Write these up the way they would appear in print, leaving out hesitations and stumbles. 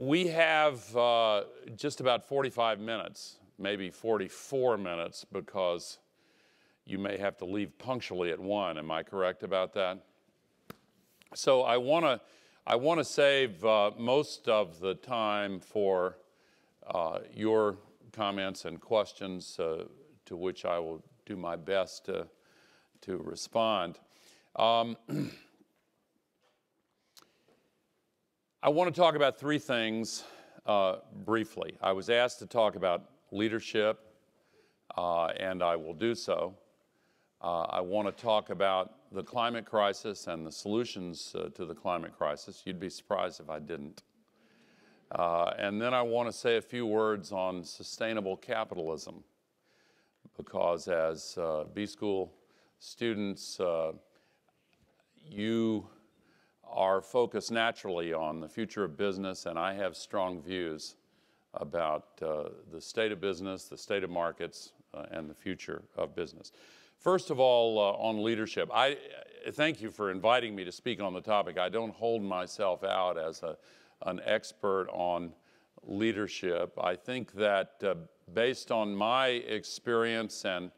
We have just about 45 minutes, maybe 44 minutes, because you may have to leave punctually at 1. Am I correct about that? So I want to save most of the time for your comments and questions, to which I will do my best to respond. I want to talk about three things briefly. I was asked to talk about leadership, and I will do so. I want to talk about the climate crisis and the solutions to the climate crisis. You'd be surprised if I didn't. And then I want to say a few words on sustainable capitalism, because as B-School students, you are focused naturally on the future of business, and I have strong views about the state of business, the state of markets, and the future of business. First of all, on leadership, I thank you for inviting me to speak on the topic. I don't hold myself out as an expert on leadership. I think that based on my experience and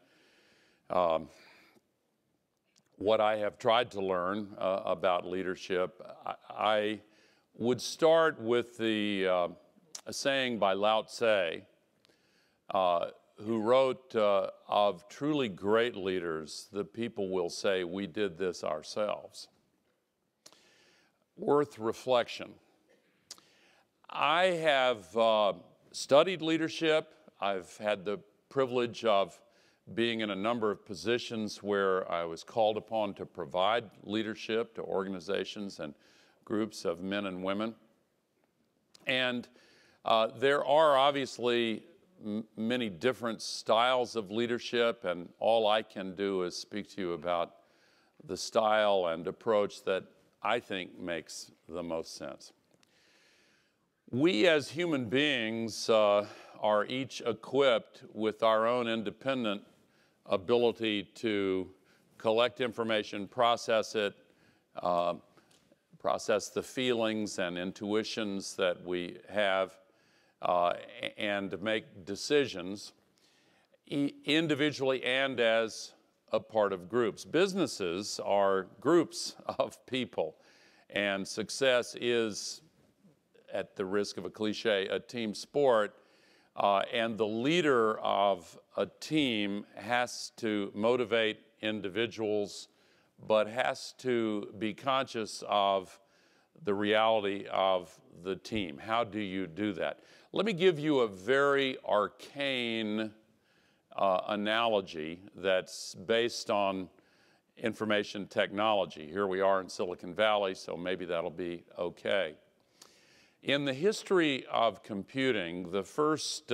what I have tried to learn about leadership, I would start with the a saying by Lao Tse, who wrote, of truly great leaders, the people will say, we did this ourselves. Worth reflection. I have studied leadership. I've had the privilege of being in a number of positions where I was called upon to provide leadership to organizations and groups of men and women. And there are obviously many different styles of leadership, and all I can do is speak to you about the style and approach that I think makes the most sense. We as human beings are each equipped with our own independent ability to collect information, process it, process the feelings and intuitions that we have, and make decisions individually and as a part of groups. Businesses are groups of people, and success is, at the risk of a cliche, a team sport. And the leader of a team has to motivate individuals, but has to be conscious of the reality of the team. How do you do that? Let me give you a very arcane analogy that's based on information technology. Here we are in Silicon Valley, so maybe that'll be okay. In the history of computing, the first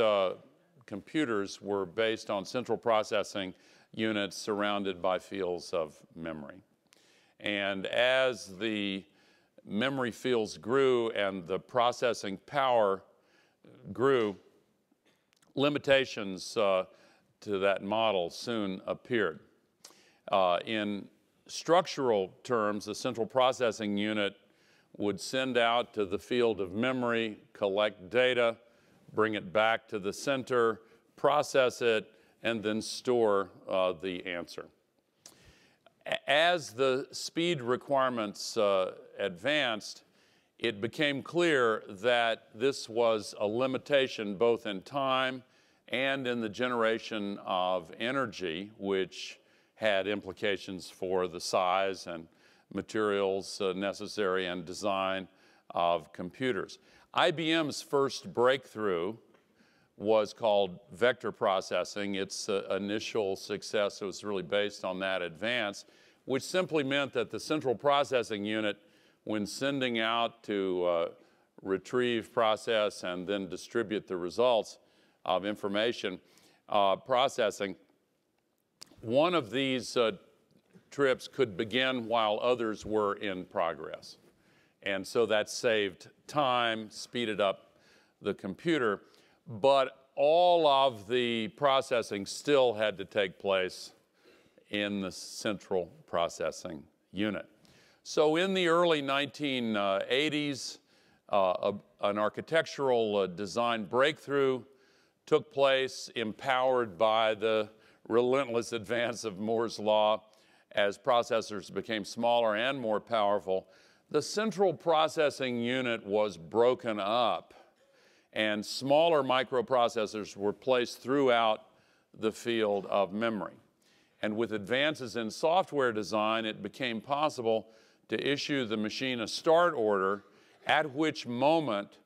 computers were based on central processing units surrounded by fields of memory. And as the memory fields grew and the processing power grew, limitations to that model soon appeared. In structural terms, the central processing unit would send out to the field of memory, collect data, bring it back to the center, process it, and then store the answer. As the speed requirements advanced, it became clear that this was a limitation both in time and in the generation of energy, which had implications for the size and materials necessary and design of computers. IBM's first breakthrough was called vector processing. Its initial success was really based on that advance, which simply meant that the central processing unit, when sending out to retrieve, process, and then distribute the results of information processing, one of these trips could begin while others were in progress. And so that saved time, speeded up the computer, but all of the processing still had to take place in the central processing unit. So in the early 1980s, an architectural design breakthrough took place, empowered by the relentless advance of Moore's law as processors became smaller and more powerful. The central processing unit was broken up, and smaller microprocessors were placed throughout the field of memory. And with advances in software design, it became possible to issue the machine a start order, at which moment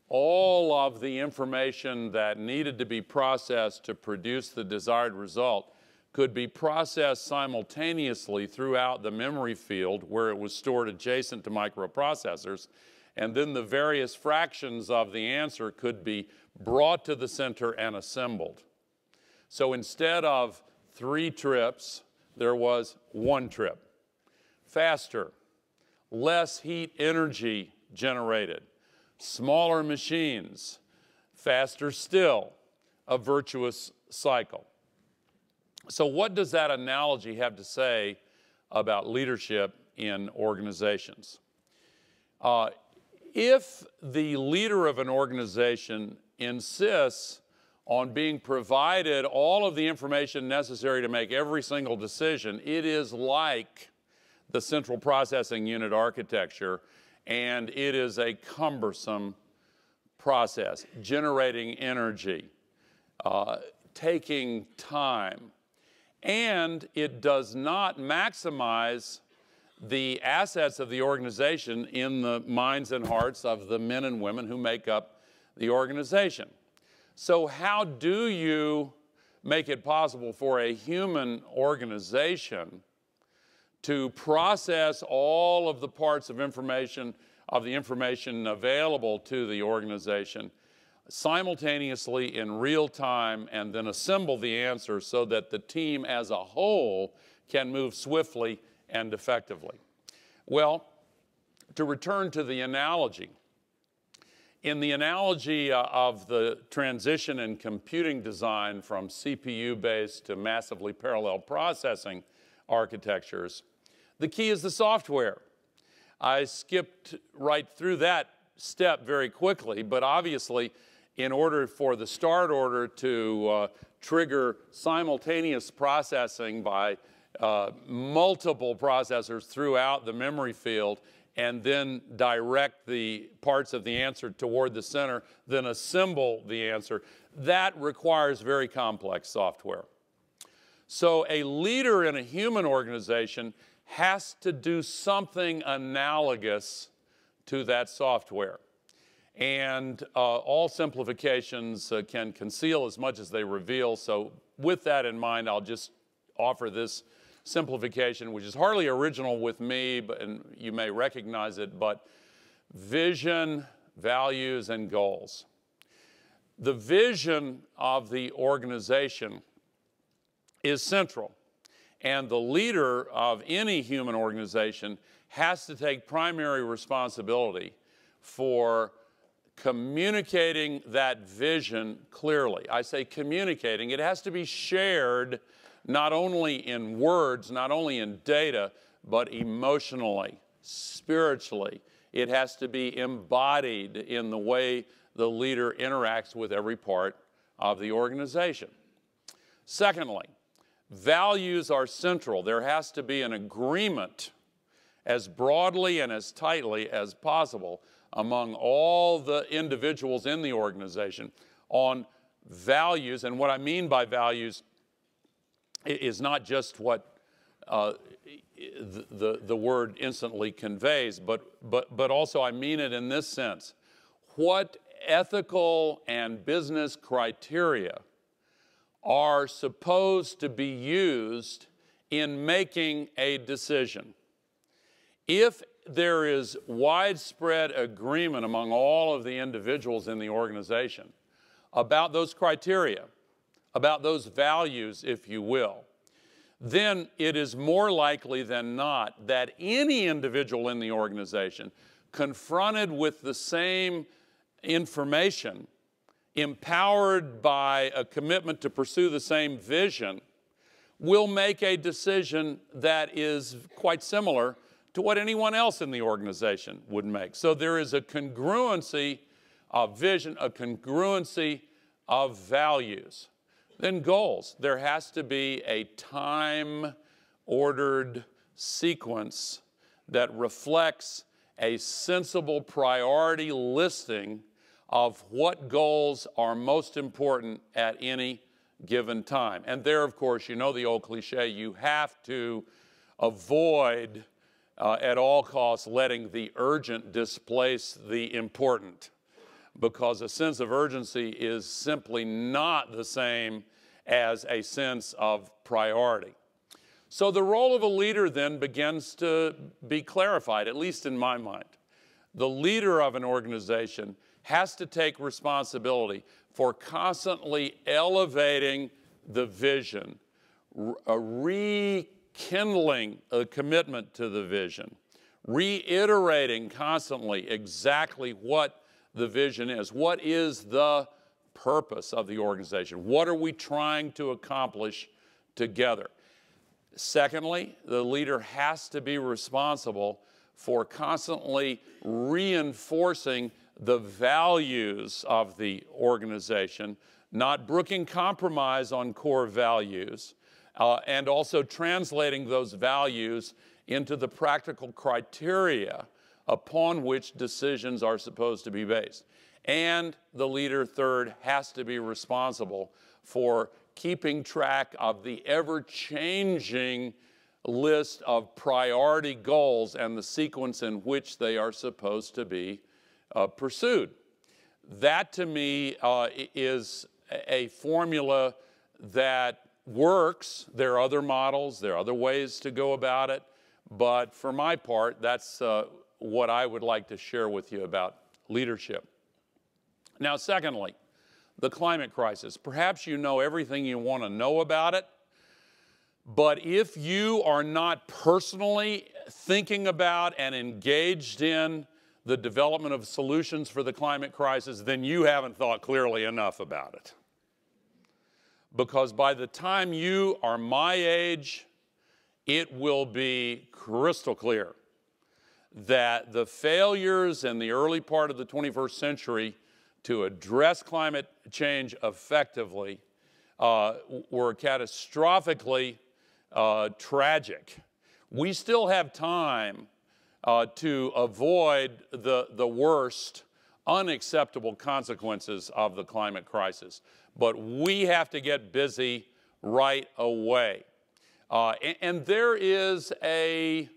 all of the information that needed to be processed to produce the desired result could be processed simultaneously throughout the memory field where it was stored adjacent to microprocessors, and then the various fractions of the answer could be brought to the center and assembled. So instead of 3 trips, there was 1 trip. Faster, less heat energy generated, smaller machines, faster still, a virtuous cycle. So what does that analogy have to say about leadership in organizations? If the leader of an organization insists on being provided all of the information necessary to make every single decision, it is like the central processing unit architecture, and it is a cumbersome process, generating energy, taking time, and it does not maximize the assets of the organization in the minds and hearts of the men and women who make up the organization. So how do you make it possible for a human organization to process all of the parts of information, the information available to the organization simultaneously in real time, and then assemble the answer so that the team as a whole can move swiftly and effectively? Well, to return to the analogy, in the analogy of the transition in computing design from CPU-based to massively parallel processing architectures, the key is the software. I skipped right through that step very quickly, but obviously, in order for the start order to trigger simultaneous processing by multiple processors throughout the memory field, and then direct the parts of the answer toward the center, then assemble the answer, that requires very complex software. So a leader in a human organization has to do something analogous to that software. And all simplifications can conceal as much as they reveal. So with that in mind, I'll just offer this simplification, which is hardly original with me, and you may recognize it, but vision, values, and goals. The vision of the organization is central, and the leader of any human organization has to take primary responsibility for communicating that vision clearly. I say communicating. It has to be shared not only in words, not only in data, but emotionally, spiritually. It has to be embodied in the way the leader interacts with every part of the organization. Secondly, values are central. There has to be an agreement as broadly and as tightly as possible among all the individuals in the organization on values. And what I mean by values is not just what the word instantly conveys, but also I mean it in this sense. What ethical and business criteria are supposed to be used in making a decision? If there is widespread agreement among all of the individuals in the organization about those criteria, about those values, if you will, then it is more likely than not that any individual in the organization confronted with the same information, empowered by a commitment to pursue the same vision, will make a decision that is quite similar to what anyone else in the organization would make. So there is a congruency of vision, a congruency of values. Then goals. There has to be a time-ordered sequence that reflects a sensible priority listing of what goals are most important at any given time. And there, of course, you know the old cliche, you have to avoid at all costs letting the urgent displace the important, because a sense of urgency is simply not the same as a sense of priority. So the role of a leader then begins to be clarified, at least in my mind. The leader of an organization has to take responsibility for constantly elevating the vision, rekindling a commitment to the vision, reiterating constantly exactly what the vision is. What is the purpose of the organization? What are we trying to accomplish together? Secondly, the leader has to be responsible for constantly reinforcing the values of the organization, not brooking compromise on core values, and also translating those values into the practical criteria upon which decisions are supposed to be based. And the leader, third, has to be responsible for keeping track of the ever-changing list of priority goals and the sequence in which they are supposed to be pursued. That, to me, is a formula that works. There are other models, there are other ways to go about it, but for my part, that's what I would like to share with you about leadership. Now, secondly, the climate crisis. Perhaps you know everything you want to know about it, but if you are not personally thinking about and engaged in the development of solutions for the climate crisis, then you haven't thought clearly enough about it. Because by the time you are my age, it will be crystal clear that the failures in the early part of the 21st century to address climate change effectively were catastrophically tragic. We still have time to avoid the worst unacceptable consequences of the climate crisis. But we have to get busy right away. And there is a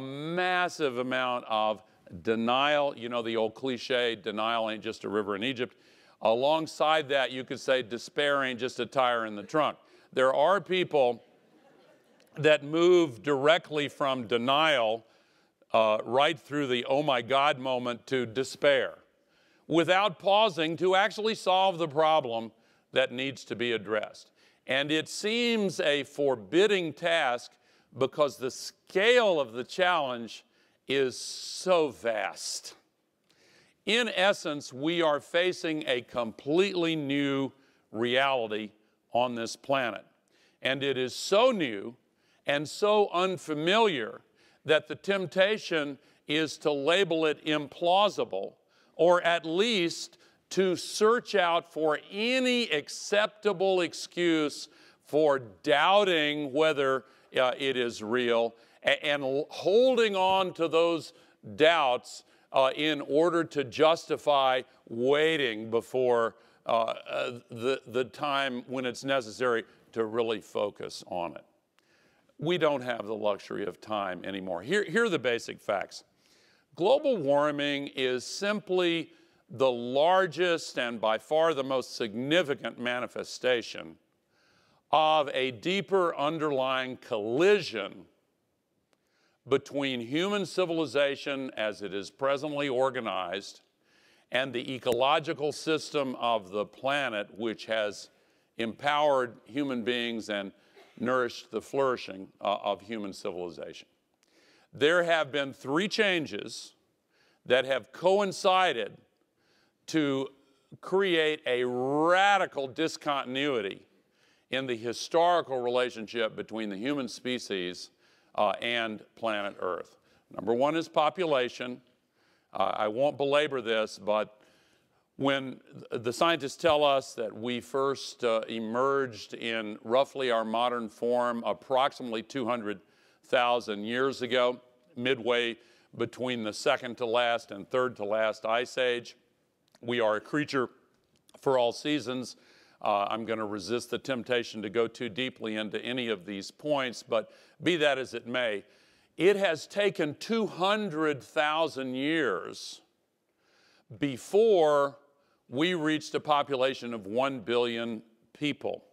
massive amount of denial. You know the old cliche, denial ain't just a river in Egypt. Alongside that, you could say despair ain't just a tire in the trunk. There are people that move directly from denial right through the oh my God moment to despair, without pausing to actually solve the problem that needs to be addressed. And it seems a forbidding task because the scale of the challenge is so vast. In essence, we are facing a completely new reality on this planet. And it is so new and so unfamiliar that the temptation is to label it implausible, or at least to search out for any acceptable excuse for doubting whether it is real and holding on to those doubts in order to justify waiting before the time when it's necessary to really focus on it. We don't have the luxury of time anymore. Here are the basic facts. Global warming is simply the largest and by far the most significant manifestation of a deeper underlying collision between human civilization as it is presently organized and the ecological system of the planet, which has empowered human beings and nourished the flourishing of human civilization. There have been three changes that have coincided to create a radical discontinuity in the historical relationship between the human species and planet Earth. Number one is population. I won't belabor this, but when the scientists tell us that we first emerged in roughly our modern form approximately 200,000 years ago, midway between the second to last and third to last ice age, we are a creature for all seasons. I'm going to resist the temptation to go too deeply into any of these points, but be that as it may, it has taken 200,000 years before we reached a population of 1 billion people,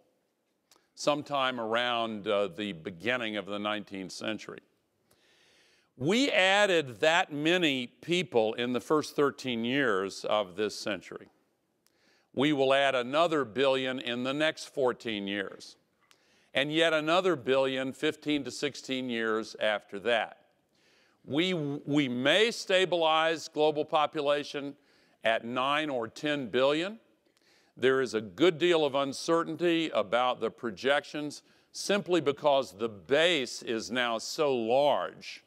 sometime around the beginning of the 19th century. We added that many people in the first 13 years of this century. We will add another billion in the next 14 years, and yet another billion 15 to 16 years after that. We may stabilize global population at 9 or 10 billion. There is a good deal of uncertainty about the projections simply because the base is now so large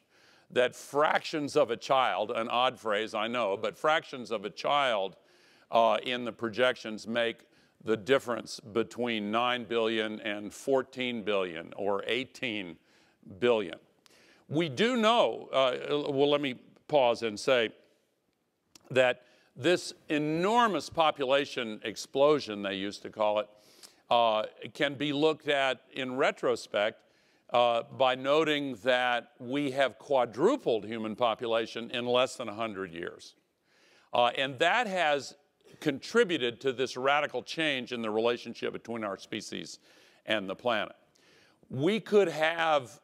that fractions of a child, an odd phrase I know, but fractions of a child in the projections make the difference between 9 billion and 14 billion or 18 billion. We do know, well, let me pause and say that this enormous population explosion, they used to call it, can be looked at in retrospect by noting that we have quadrupled human population in less than 100 years. And that has contributed to this radical change in the relationship between our species and the planet. We could have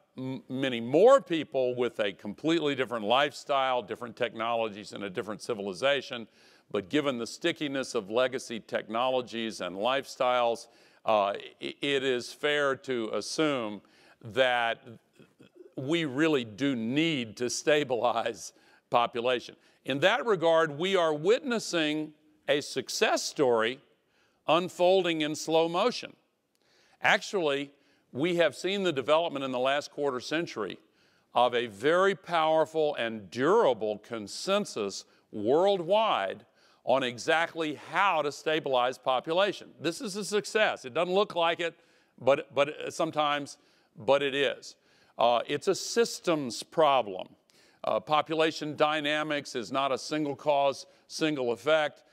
many more people with a completely different lifestyle, different technologies, and a different civilization, but given the stickiness of legacy technologies and lifestyles, it is fair to assume that we really do need to stabilize population. In that regard, we are witnessing a success story unfolding in slow motion. Actually, we have seen the development in the last quarter century of a very powerful and durable consensus worldwide on exactly how to stabilize population. This is a success. It doesn't look like it, but sometimes, but it is. It's a systems problem. Population dynamics is not a single cause, single effect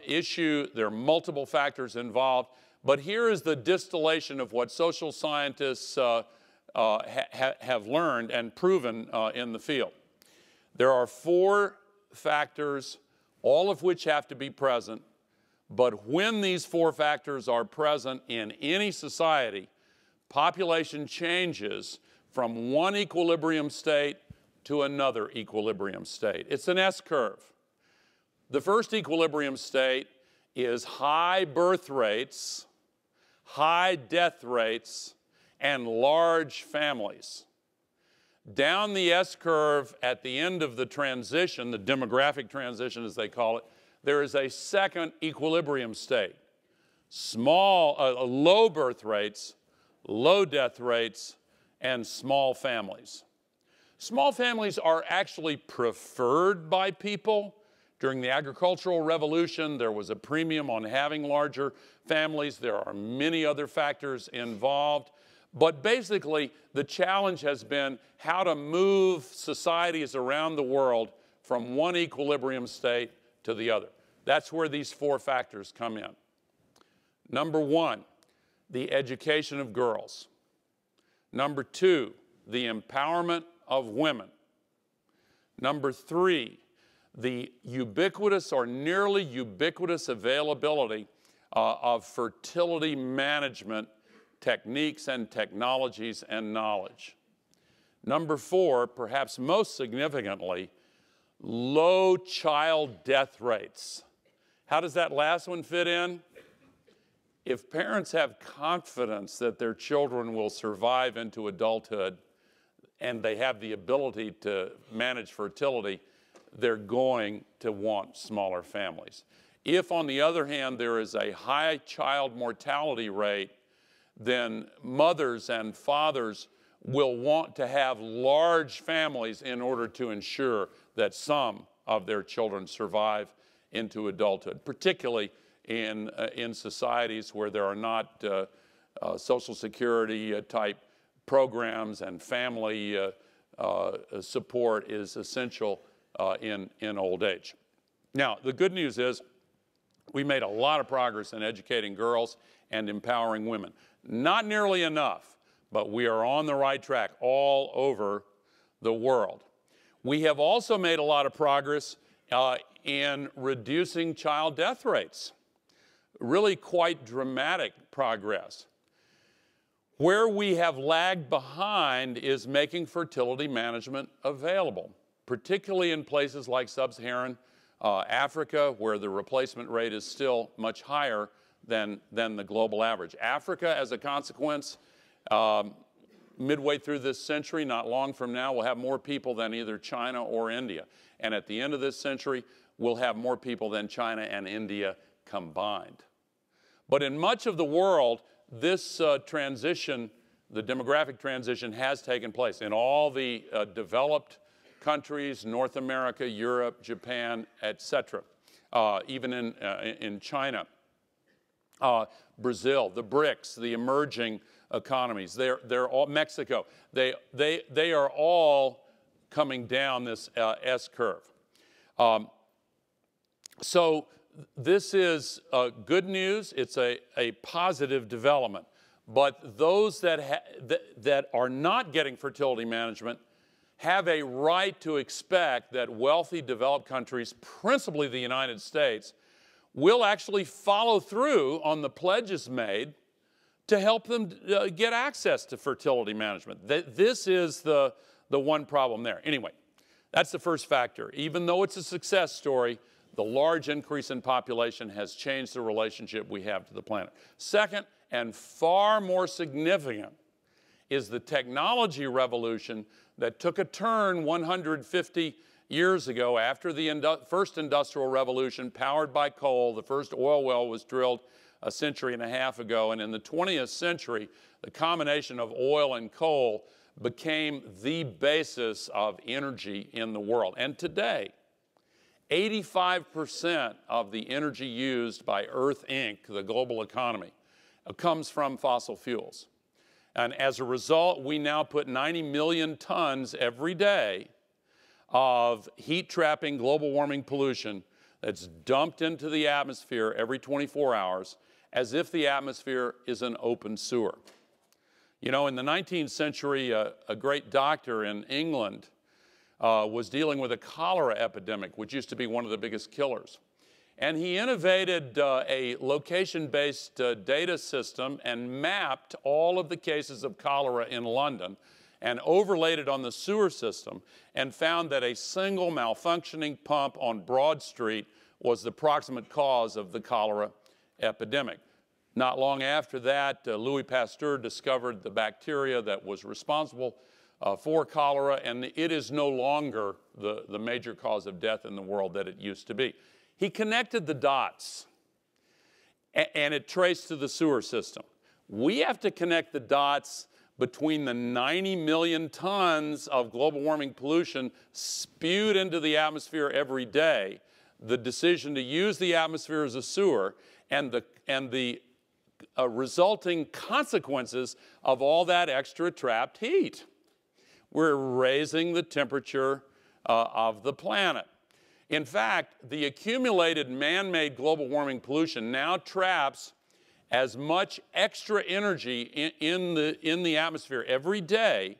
issue. There are multiple factors involved. But here is the distillation of what social scientists have learned and proven in the field. There are 4 factors, all of which have to be present. But when these 4 factors are present in any society, population changes from one equilibrium state to another equilibrium state. It's an S-curve. The first equilibrium state is high birth rates, high death rates, and large families. Down the S-curve at the end of the transition, the demographic transition as they call it, there is a second equilibrium state. Low birth rates, low death rates, and small families. Small families are actually preferred by people. During the agricultural revolution, there was a premium on having larger families. There are many other factors involved. But basically, the challenge has been how to move societies around the world from one equilibrium state to the other. That's where these 4 factors come in. Number 1, the education of girls. Number 2, the empowerment of women. Number 3, the ubiquitous or nearly ubiquitous availability of fertility management techniques and technologies and knowledge. Number 4, perhaps most significantly, low child death rates. How does that last one fit in? If parents have confidence that their children will survive into adulthood and they have the ability to manage fertility, they're going to want smaller families. If, on the other hand, there is a high child mortality rate, then mothers and fathers will want to have large families in order to ensure that some of their children survive into adulthood, particularly in societies where there are not Social Security type programs, and family support is essential in old age. Now, the good news is we made a lot of progress in educating girls and empowering women. Not nearly enough, but we are on the right track all over the world. We have also made a lot of progress in reducing child death rates. Really quite dramatic progress. Where we have lagged behind is making fertility management available, particularly in places like sub-Saharan Africa, where the replacement rate is still much higher than the global average. Africa, as a consequence, midway through this century, not long from now, will have more people than either China or India. And at the end of this century, we'll have more people than China and India combined. But in much of the world, this transition, the demographic transition, has taken place. In all the developed countries, North America, Europe, Japan, etc., even in China, Brazil, the BRICS, the emerging economies, they're all, Mexico, they are all coming down this S-curve. So this is good news. It's a positive development. But those that are not getting fertility management have a right to expect that wealthy developed countries, principally the United States, will actually follow through on the pledges made to help them get access to fertility management. This is the one problem there. Anyway, that's the first factor. Even though it's a success story, the large increase in population has changed the relationship we have to the planet. Second, and far more significant, is the technology revolution that took a turn 150 years ago after the first industrial revolution, powered by coal. The first oil well was drilled a century and a half ago, and in the 20th century, the combination of oil and coal became the basis of energy in the world. And today, 85% of the energy used by Earth Inc., the global economy, comes from fossil fuels. And as a result, we now put 90 million tons every day of heat-trapping global warming pollution that's dumped into the atmosphere every 24 hours, as if the atmosphere is an open sewer. You know, in the 19th century, a great doctor in England was dealing with a cholera epidemic, which used to be one of the biggest killers. And he innovated a location-based data system and mapped all of the cases of cholera in London and overlaid it on the sewer system, and found that a single malfunctioning pump on Broad Street was the proximate cause of the cholera epidemic. Not long after that, Louis Pasteur discovered the bacteria that was responsible for cholera, and it is no longer the major cause of death in the world that it used to be. He connected the dots, and it traced to the sewer system. We have to connect the dots between the 90 million tons of global warming pollution spewed into the atmosphere every day, the decision to use the atmosphere as a sewer, and the resulting consequences of all that extra trapped heat. We're raising the temperature of the planet. In fact, the accumulated man-made global warming pollution now traps as much extra energy in the atmosphere every day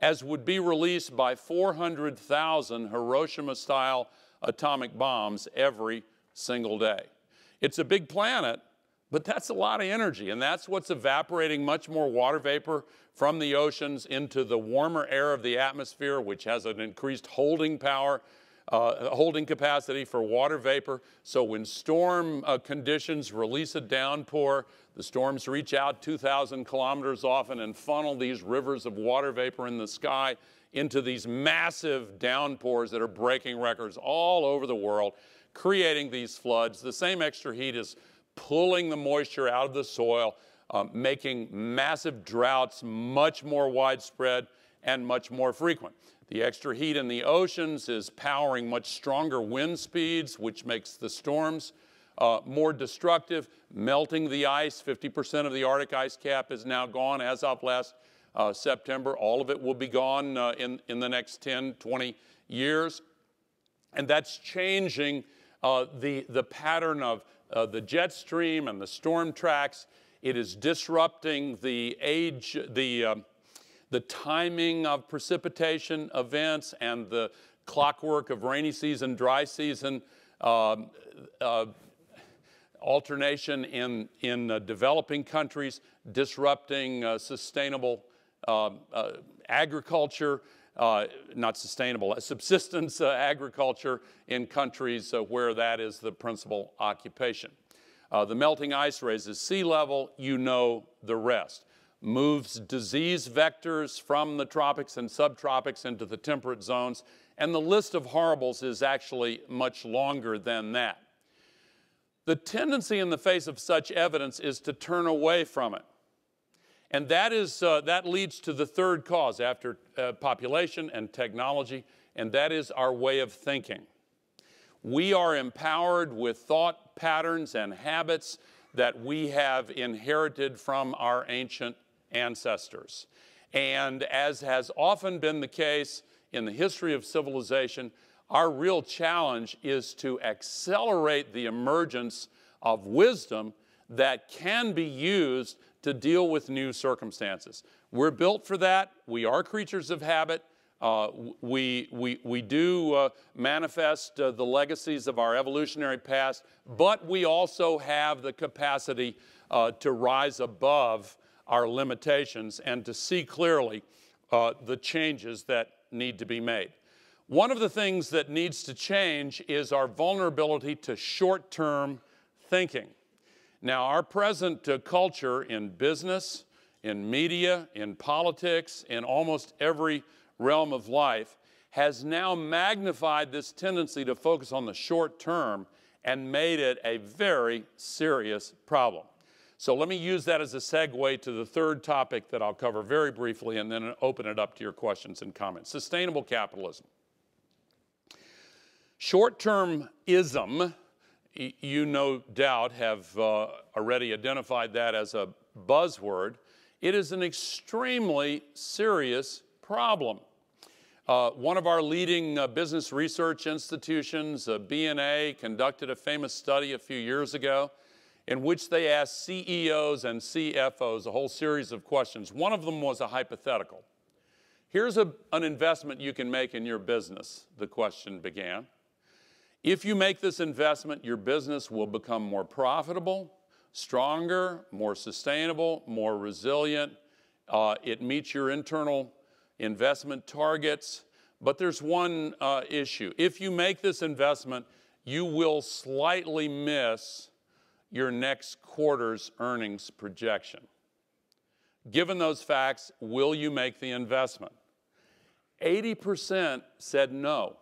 as would be released by 400,000 Hiroshima-style atomic bombs every single day. It's a big planet, but that's a lot of energy, and that's what's evaporating much more water vapor from the oceans into the warmer air of the atmosphere, which has an increased holding power, holding capacity for water vapor. So when storm conditions release a downpour, the storms reach out 2,000 kilometers often and funnel these rivers of water vapor in the sky into these massive downpours that are breaking records all over the world, creating these floods. The same extra heat is pulling the moisture out of the soil, making massive droughts much more widespread and much more frequent. The extra heat in the oceans is powering much stronger wind speeds, which makes the storms more destructive, melting the ice. 50% of the Arctic ice cap is now gone as of last September. All of it will be gone in the next 10, 20 years. And that's changing the pattern of the jet stream and the storm tracks. It is disrupting the timing of precipitation events and the clockwork of rainy season, dry season, alternation in developing countries, disrupting sustainable agriculture, not sustainable, subsistence agriculture in countries where that is the principal occupation. The melting ice raises sea level, you know the rest. Moves disease vectors from the tropics and subtropics into the temperate zones, and the list of horribles is actually much longer than that. The tendency in the face of such evidence is to turn away from it. And that leads to the third cause after population and technology, and that is our way of thinking. We are empowered with thought patterns and habits that we have inherited from our ancient ancestors. And as has often been the case in the history of civilization, our real challenge is to accelerate the emergence of wisdom that can be used to deal with new circumstances. We're built for that. We are creatures of habit. We do manifest the legacies of our evolutionary past, but we also have the capacity to rise above our limitations and to see clearly the changes that need to be made. One of the things that needs to change is our vulnerability to short-term thinking. Now, our present culture in business, in media, in politics, in almost every realm of life has now magnified this tendency to focus on the short term and made it a very serious problem. So let me use that as a segue to the third topic that I'll cover very briefly and then open it up to your questions and comments. Sustainable capitalism. Short-termism, you no doubt have already identified that as a buzzword. It is an extremely serious problem. One of our leading business research institutions, B&A, conducted a famous study a few years ago in which they asked CEOs and CFOs a whole series of questions. One of them was a hypothetical. Here's an investment you can make in your business, the question began. If you make this investment, your business will become more profitable, stronger, more sustainable, more resilient. It meets your internal investment targets, but there's one issue. If you make this investment, you will slightly miss your next quarter's earnings projection. Given those facts, will you make the investment? 80% said no.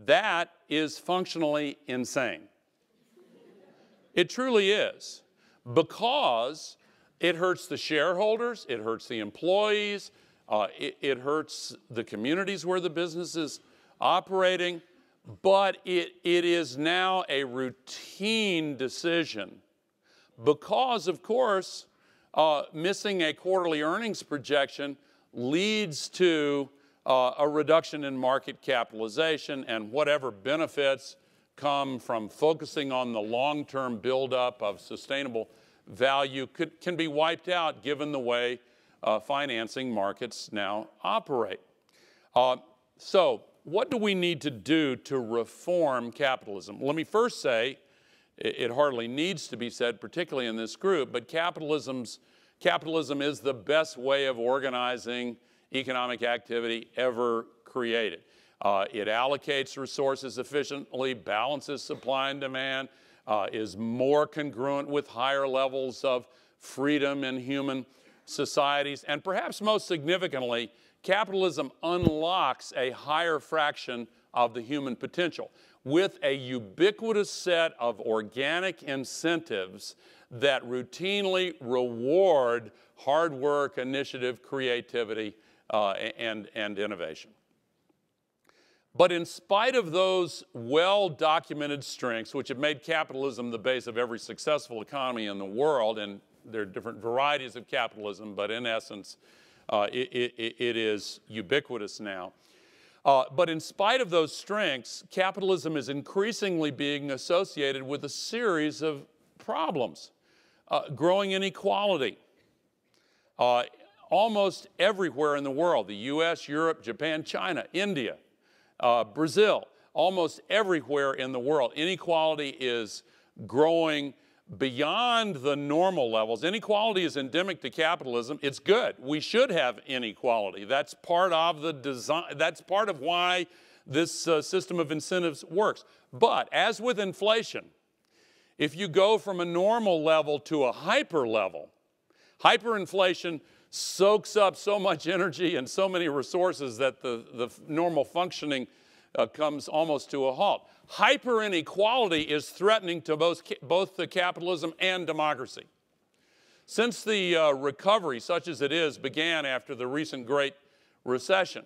That is functionally insane. It truly is, because it hurts the shareholders, it hurts the employees, it hurts the communities where the business is operating, but it is now a routine decision because, of course, missing a quarterly earnings projection leads to a reduction in market capitalization, and whatever benefits come from focusing on the long-term buildup of sustainable value can be wiped out given the way financing markets now operate. So what do we need to do to reform capitalism? Let me first say, it hardly needs to be said, particularly in this group, but capitalism is the best way of organizing economic activity ever created. It allocates resources efficiently, balances supply and demand, is more congruent with higher levels of freedom in human societies, and perhaps most significantly, capitalism unlocks a higher fraction of the human potential with a ubiquitous set of organic incentives that routinely reward hard work, initiative, creativity, and innovation. But in spite of those well-documented strengths, which have made capitalism the base of every successful economy in the world, and there are different varieties of capitalism, but in essence, it is ubiquitous now. But in spite of those strengths, capitalism is increasingly being associated with a series of problems. Growing inequality. Almost everywhere in the world, the US, Europe, Japan, China, India, Brazil, almost everywhere in the world, inequality is growing beyond the normal levels. Inequality is endemic to capitalism. It's good. We should have inequality. That's part of the design. That's part of why this system of incentives works. But as with inflation, if you go from a normal level to a hyper level, hyperinflation soaks up so much energy and so many resources that the normal functioning comes almost to a halt. Hyper inequality is threatening to both the capitalism and democracy. Since the recovery, such as it is, began after the recent Great Recession,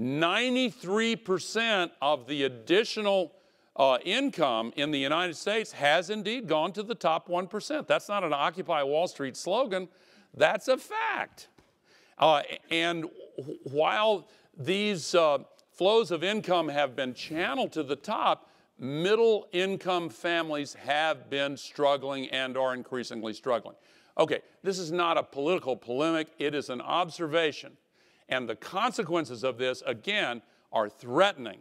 93% of the additional income in the United States has indeed gone to the top 1%. That's not an Occupy Wall Street slogan. That's a fact. And while these flows of income have been channeled to the top, middle income families have been struggling and are increasingly struggling. Okay, this is not a political polemic, it is an observation. And the consequences of this, again, are threatening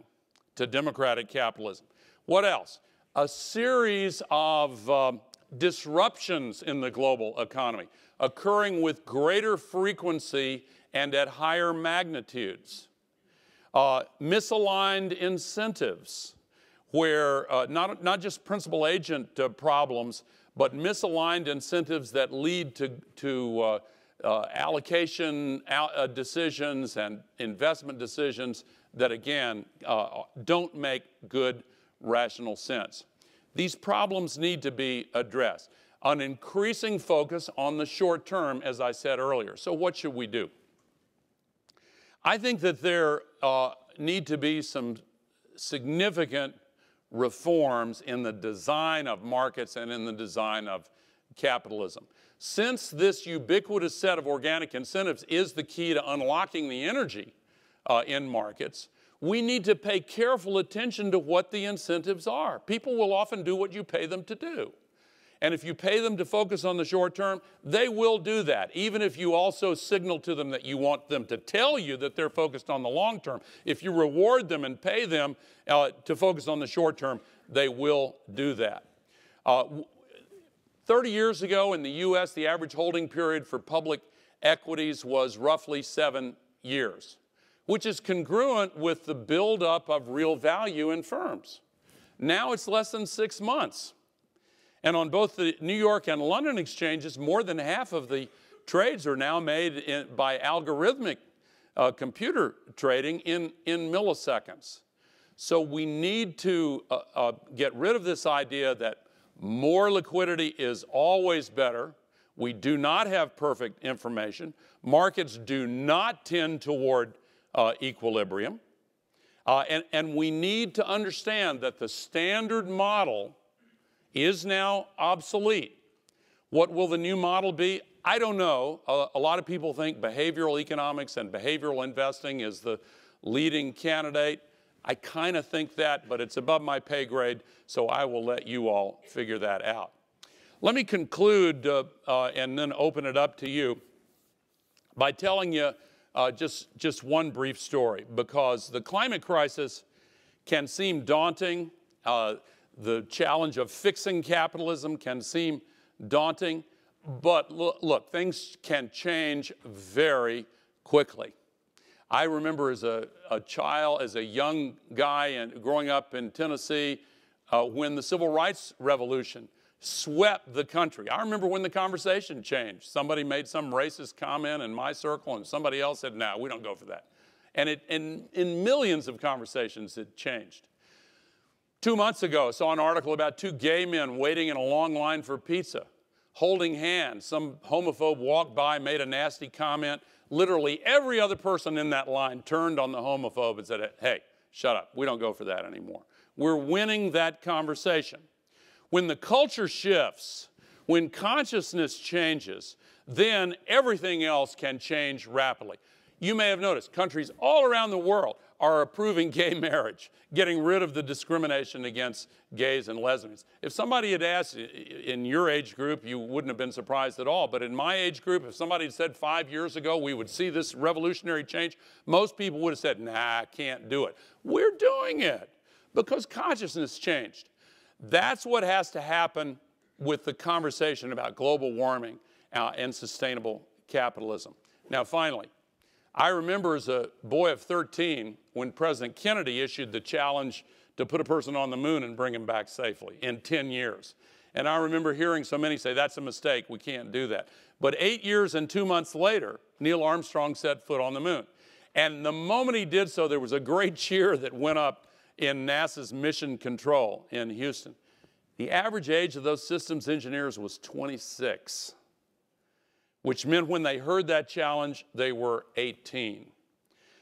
to democratic capitalism. What else? A series of disruptions in the global economy occurring with greater frequency and at higher magnitudes. Misaligned incentives, where not just principal agent problems, but misaligned incentives that lead to allocation decisions and investment decisions that, again, don't make good, rational sense. These problems need to be addressed. An increasing focus on the short term, as I said earlier. So what should we do? I think that there need to be some significant reforms in the design of markets and in the design of capitalism. Since this ubiquitous set of organic incentives is the key to unlocking the energy in markets, we need to pay careful attention to what the incentives are. People will often do what you pay them to do. And if you pay them to focus on the short term, they will do that, even if you also signal to them that you want them to tell you that they're focused on the long term. If you reward them and pay them to focus on the short term, they will do that. 30 years ago in the US, the average holding period for public equities was roughly 7 years, which is congruent with the buildup of real value in firms. Now it's less than 6 months. And on both the New York and London exchanges, more than half of the trades are now made by algorithmic computer trading in milliseconds. So we need to get rid of this idea that more liquidity is always better. We do not have perfect information. Markets do not tend toward equilibrium. And we need to understand that the standard model is now obsolete. What will the new model be? I don't know. A lot of people think behavioral economics and behavioral investing is the leading candidate. I kind of think that, but it's above my pay grade, so I will let you all figure that out. Let me conclude and then open it up to you by telling you just one brief story, because the climate crisis can seem daunting. The challenge of fixing capitalism can seem daunting, but look, things can change very quickly. I remember as a child, as a young guy and growing up in Tennessee, when the Civil Rights Revolution swept the country. I remember when the conversation changed. Somebody made some racist comment in my circle and somebody else said, no, we don't go for that. And in millions of conversations it changed. 2 months ago, I saw an article about 2 gay men waiting in a long line for pizza, holding hands. Some homophobe walked by, made a nasty comment. Literally every other person in that line turned on the homophobe and said, hey, shut up. We don't go for that anymore. We're winning that conversation. When the culture shifts, when consciousness changes, then everything else can change rapidly. You may have noticed countries all around the world are approving gay marriage, getting rid of the discrimination against gays and lesbians. If somebody had asked in your age group, you wouldn't have been surprised at all. But in my age group, if somebody had said 5 years ago we would see this revolutionary change, most people would have said, nah, I can't do it. We're doing it because consciousness changed. That's what has to happen with the conversation about global warming and sustainable capitalism. Now, finally, I remember as a boy of 13 when President Kennedy issued the challenge to put a person on the moon and bring him back safely in 10 years. And I remember hearing so many say, that's a mistake, we can't do that. But 8 years and 2 months later, Neil Armstrong set foot on the moon. And the moment he did so, there was a great cheer that went up in NASA's Mission Control in Houston. The average age of those systems engineers was 26. Which meant when they heard that challenge, they were 18.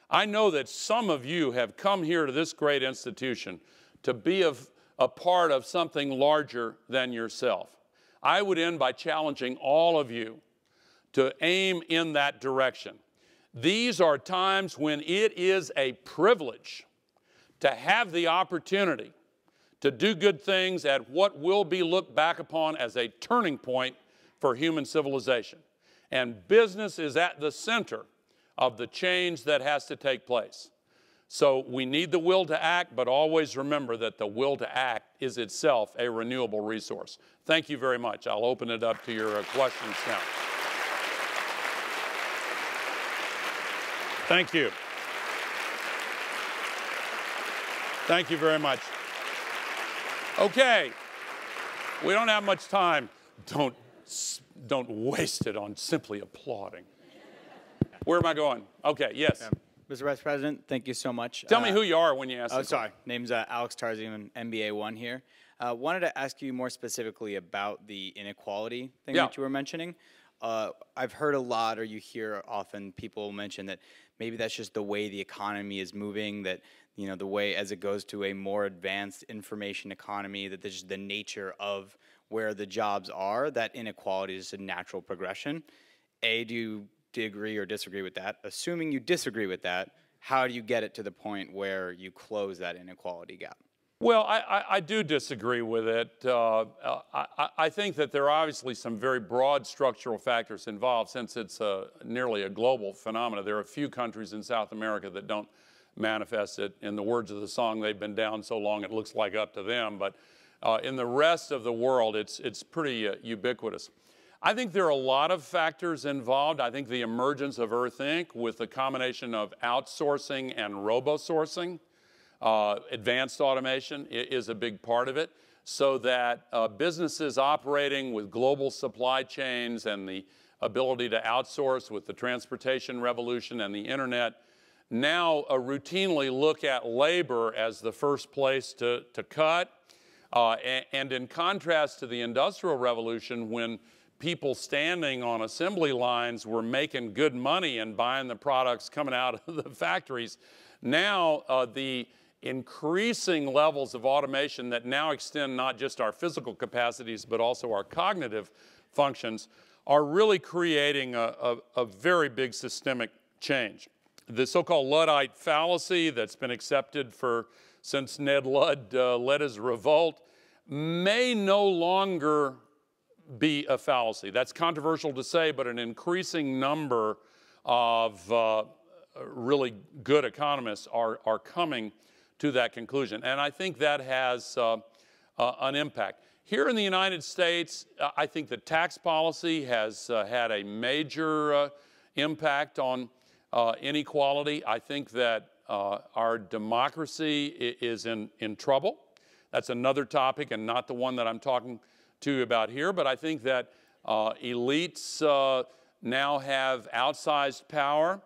I know that some of you have come here to this great institution to be a part of something larger than yourself. I would end by challenging all of you to aim in that direction. These are times when it is a privilege to have the opportunity to do good things at what will be looked back upon as a turning point for human civilization. And business is at the center of the change that has to take place. So we need the will to act, but always remember that the will to act is itself a renewable resource. Thank you very much. I'll open it up to your questions now. Thank you. Thank you very much. Okay, we don't have much time. Don't waste it on simply applauding. Where am I going? Okay, yes. Mr. Vice President, thank you so much. Tell me who you are when you ask. Oh, sorry. Name's Alex Tarzian, MBA 1 here. Wanted to ask you more specifically about the inequality thing that you were mentioning. I've heard a lot, or you hear often people mention that maybe that's just the way the economy is moving, that the way as it goes to a more advanced information economy, that there's just the nature of where the jobs are, that inequality is a natural progression. A, do you agree or disagree with that? Assuming you disagree with that, how do you get it to the point where you close that inequality gap? Well, I do disagree with it. I think that there are obviously some very broad structural factors involved since it's nearly a global phenomenon. There are a few countries in South America that don't manifest it. In the words of the song, they've been down so long it looks like up to them. But in the rest of the world, it's pretty ubiquitous. I think there are a lot of factors involved. I think the emergence of Earth Inc. with the combination of outsourcing and robo-sourcing, advanced automation is a big part of it, so that businesses operating with global supply chains and the ability to outsource with the transportation revolution and the internet now routinely look at labor as the first place to cut. And in contrast to the Industrial Revolution, when people standing on assembly lines were making good money and buying the products coming out of the factories, now the increasing levels of automation that now extend not just our physical capacities but also our cognitive functions are really creating a very big systemic change. The so-called Luddite fallacy that's been accepted since Ned Ludd led his revolt may no longer be a fallacy. That's controversial to say, but an increasing number of really good economists are coming to that conclusion. And I think that has an impact. Here in the United States, I think the tax policy has had a major impact on inequality. I think that our democracy is in trouble. That's another topic and not the one that I'm talking to you about here, but I think that elites now have outsized power.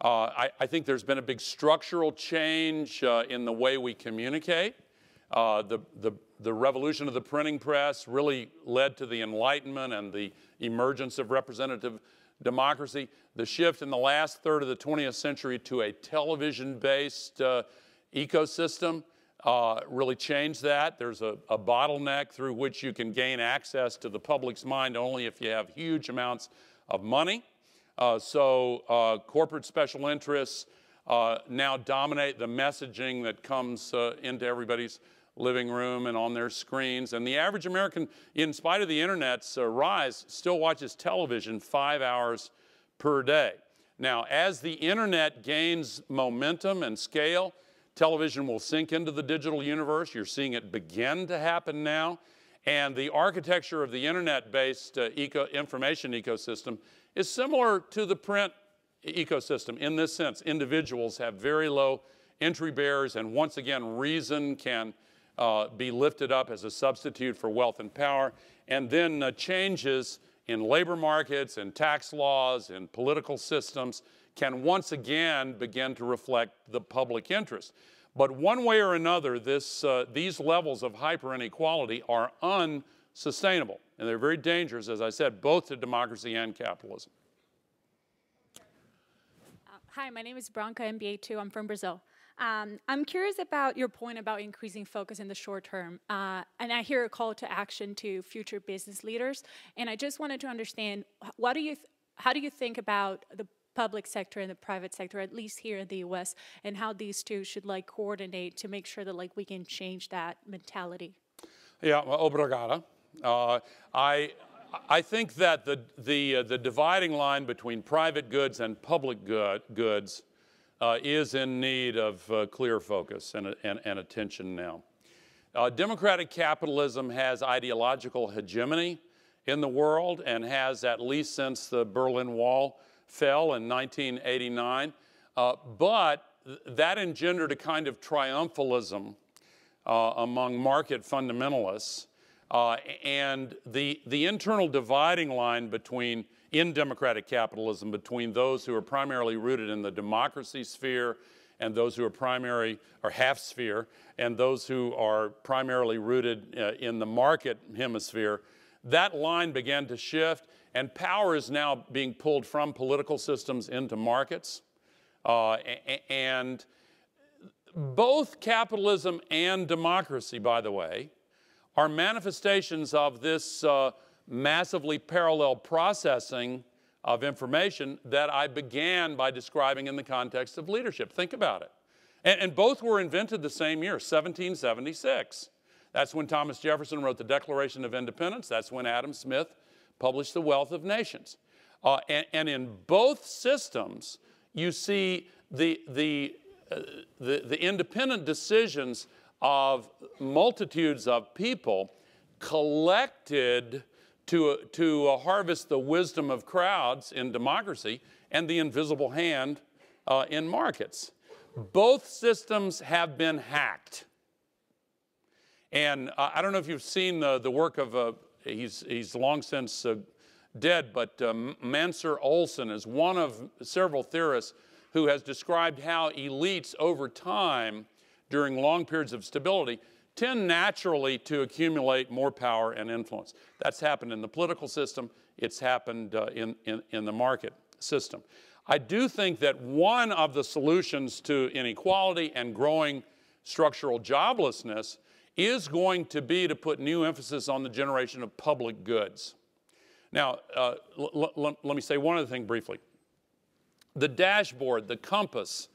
I think there's been a big structural change in the way we communicate. The revolution of the printing press really led to the Enlightenment and the emergence of representative democracy. The shift in the last third of the 20th century to a television-based ecosystem really changed that. There's a bottleneck through which you can gain access to the public's mind only if you have huge amounts of money. Corporate special interests now dominate the messaging that comes into everybody's living room and on their screens. And the average American, in spite of the internet's rise, still watches television 5 hours per day. Now, as the internet gains momentum and scale, television will sink into the digital universe. You're seeing it begin to happen now. And the architecture of the internet-based information ecosystem is similar to the print ecosystem in this sense. Individuals have very low entry barriers, and once again, reason can be lifted up as a substitute for wealth and power. And then changes in labor markets and tax laws and political systems can once again begin to reflect the public interest. But one way or another, these levels of hyper inequality are unsustainable. And they're very dangerous, as I said, both to democracy and capitalism. Hi, my name is Branca, MBA 2. I'm from Brazil. I'm curious about your point about increasing focus in the short term. And I hear a call to action to future business leaders. And I just wanted to understand, how do you think about the public sector and the private sector, at least here in the US, and how these two should coordinate to make sure that we can change that mentality? Yeah, obrigada. I think that the dividing line between private goods and public goods is in need of clear focus and attention now. Democratic capitalism has ideological hegemony in the world and has at least since the Berlin Wall fell in 1989. But that engendered a kind of triumphalism among market fundamentalists. And the internal dividing line in democratic capitalism between those who are primarily rooted in the democracy sphere and those who are primary or half sphere and those who are primarily rooted in the market hemisphere, that line began to shift, and power is now being pulled from political systems into markets. And both capitalism and democracy, by the way, are manifestations of this massively parallel processing of information that I began by describing in the context of leadership. Think about it. And both were invented the same year, 1776. That's when Thomas Jefferson wrote the Declaration of Independence. That's when Adam Smith published The Wealth of Nations. And in both systems, you see the independent decisions of multitudes of people collected to harvest the wisdom of crowds in democracy and the invisible hand in markets. Both systems have been hacked. And I don't know if you've seen the work of, he's long since dead, but Mansur Olson is one of several theorists who has described how elites over time, during long periods of stability, tend naturally to accumulate more power and influence. That's happened in the political system. It's happened in the market system. I do think that one of the solutions to inequality and growing structural joblessness is going to be to put new emphasis on the generation of public goods. Now, let me say one other thing briefly. The dashboard, the compass,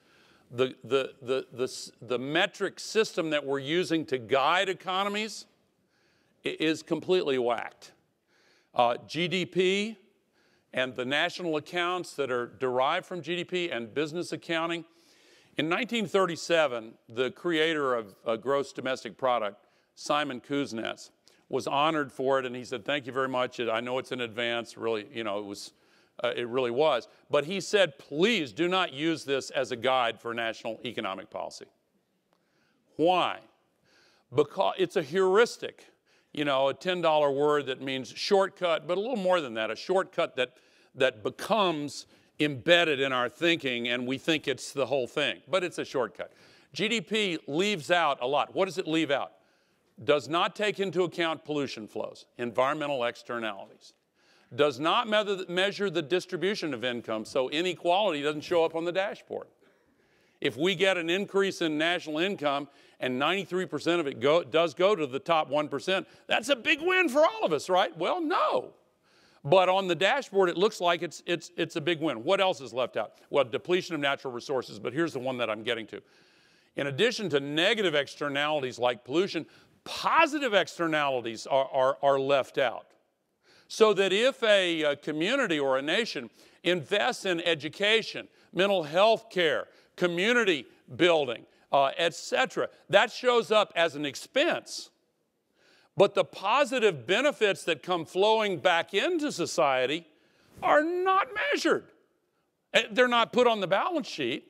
the metric system that we're using to guide economies is completely whacked. GDP and the national accounts that are derived from GDP and business accounting. In 1937, the creator of gross domestic product, Simon Kuznets, was honored for it, and he said, "Thank you very much. I know it's in advance. Really, you know, it really was." But he said, "Please do not use this as a guide for national economic policy." Why? Because it's a heuristic, you know, a $10 word that means shortcut, but a little more than that, a shortcut that becomes embedded in our thinking, and we think it's the whole thing, but it's a shortcut. GDP leaves out a lot. What does it leave out? does not take into account pollution flows, environmental externalities, does not measure the distribution of income, so inequality doesn't show up on the dashboard. If we get an increase in national income and 93% of it does go to the top 1%, that's a big win for all of us, right? Well, no. But on the dashboard, it looks like it's a big win. What else is left out? Well, depletion of natural resources, but here's the one that I'm getting to. In addition to negative externalities like pollution, positive externalities are left out. So that if a community or a nation invests in education, mental health care, community building, etc., that shows up as an expense. But the positive benefits that come flowing back into society are not measured. They're not put on the balance sheet.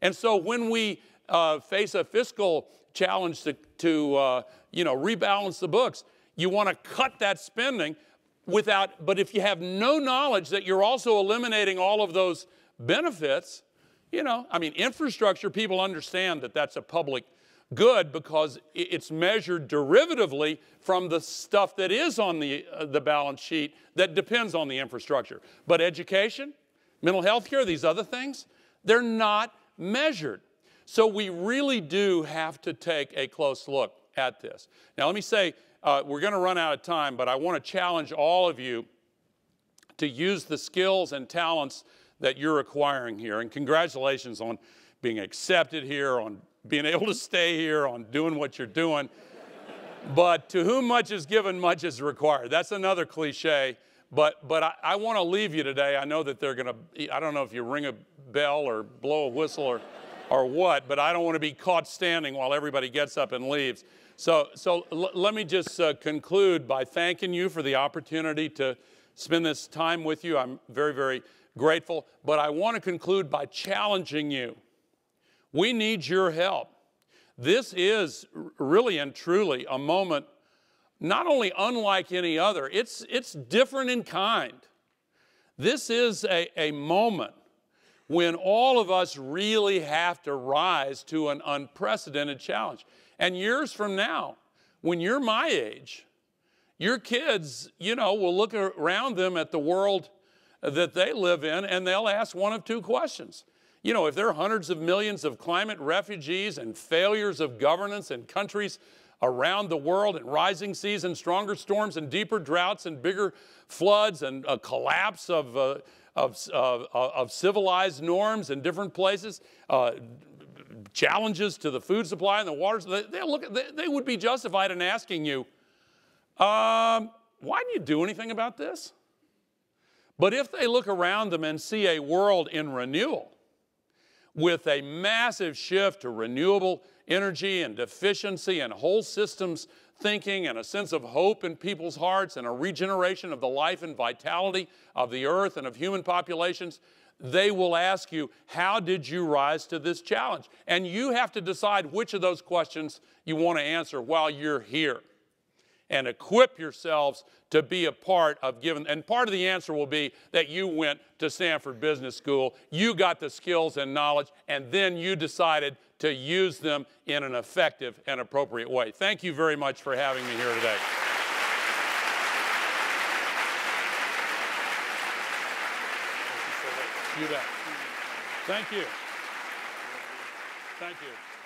And so when we face a fiscal challenge to rebalance the books, you want to cut that spending but if you have no knowledge that you're also eliminating all of those benefits, infrastructure, people understand that that's a public good because it's measured derivatively from the stuff that is on the balance sheet that depends on the infrastructure. But education, mental health care, these other things, they're not measured. So we really do have to take a close look at this. Now let me say, we're going to run out of time, but I want to challenge all of you to use the skills and talents that you're acquiring here. And congratulations on being accepted here, on being able to stay here, on doing what you're doing. But to whom much is given, much is required. That's another cliche. But I want to leave you today. I know that they're going to, I don't know if you ring a bell or blow a whistle or what, but I don't want to be caught standing while everybody gets up and leaves. So let me just conclude by thanking you for the opportunity to spend this time with you. I'm very, very grateful. But I want to conclude by challenging you. We need your help. This is really and truly a moment not only unlike any other, it's different in kind. This is a moment when all of us really have to rise to an unprecedented challenge. And years from now, when you're my age, your kids, will look around them at the world that they live in and they'll ask one of two questions. If there are hundreds of millions of climate refugees and failures of governance in countries around the world and rising seas and stronger storms and deeper droughts and bigger floods and a collapse of civilized norms in different places, challenges to the food supply and the waters, they would be justified in asking you, why didn't you do anything about this? But if they look around them and see a world in renewal with a massive shift to renewable energy and efficiency and whole systems thinking and a sense of hope in people's hearts and a regeneration of the life and vitality of the earth and of human populations, they will ask you, how did you rise to this challenge? And you have to decide which of those questions you want to answer while you're here. And equip yourselves to be a part of giving. And part of the answer will be that you went to Stanford Business School, you got the skills and knowledge, and then you decided to use them in an effective and appropriate way. Thank you very much for having me here today. You bet. Thank you. Thank you.